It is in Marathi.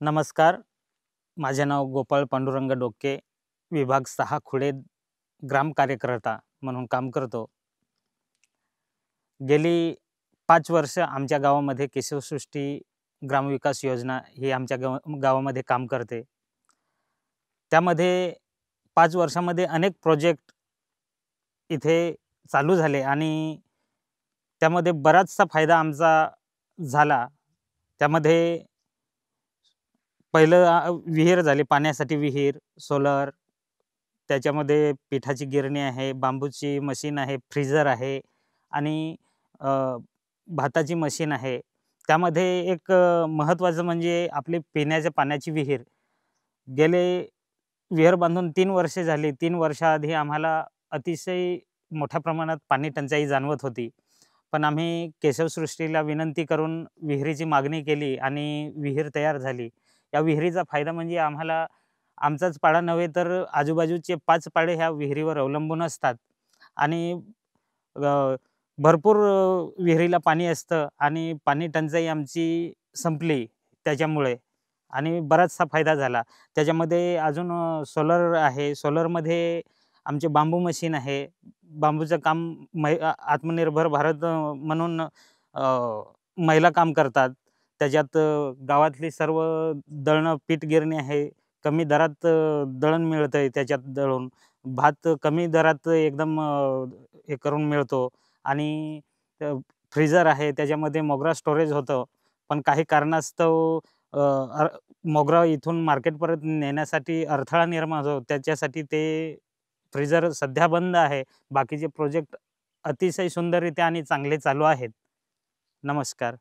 नमस्कार. माझे नाव गोपाळ पांडुरंग डोके. विभाग 6 खुडे ग्राम कार्यकर्ता म्हणून काम करतो. गेली 5 वर्ष आमच्या गावामध्ये केशवसृष्टी ग्रामविकास योजना ही आमच्या गावामध्ये काम करते. त्यामध्ये 5 वर्षामध्ये अनेक प्रोजेक्ट इथे चालू झाले आणि त्यामध्ये बराचसा फायदा आमचा झाला. त्यामध्ये पहिलं विहीर झाली, पाण्यासाठी विहीर, सोलर, त्याच्यामध्ये पिठाची गिरणी आहे, बांबूची मशीन आहे, फ्रीजर आहे आणि अ, भाताची मशीन आहे. त्यामध्ये एक महत्त्वाचं म्हणजे आपली पिण्याच्या पाण्याची विहीर. गेले विहीर बांधून 3 वर्षे झाली. 3 वर्षाआधी आम्हाला अतिशय मोठ्या प्रमाणात पाणी टंचाई जाणवत होती. पण आम्ही केशवसृष्टीला विनंती करून विहिरीची मागणी केली आणि विहीर तयार झाली. या विहिरीचा फायदा म्हणजे आम्हाला आमचाच पाडा नव्हे तर आजूबाजूचे 5 पाडे ह्या विहिरीवर अवलंबून असतात आणि भरपूर विहिरीला पाणी असतं आणि पाणी टंचाई आमची संपली त्याच्यामुळे आणि बराचसा फायदा झाला. त्याच्यामध्ये अजून सोलर आहे. सोलरमध्ये आमचे बांबू मशीन आहे. बांबूचं काम आत्मनिर्भर भारत म्हणून महिला काम करतात. त्याच्यात गावातली सर्व दळणं, पीठ गिरणी आहे. कमी दरात दळण मिळतंय त्याच्यात दळून. भात कमी दरात एकदम हे करून मिळतो आणि फ्रीजर आहे. त्याच्यामध्ये मोगरा स्टोरेज होतं. पण काही कारणास्तव अ, अ, मोगरा इथून मार्केटपर्यंत नेण्यासाठी अडथळा निर्माण होतो. त्याच्यासाठी ते फ्रीजर सध्या बंद आहे. बाकीचे प्रोजेक्ट अतिशय सुंदररीत्या आणि चांगले चालू आहेत. नमस्कार.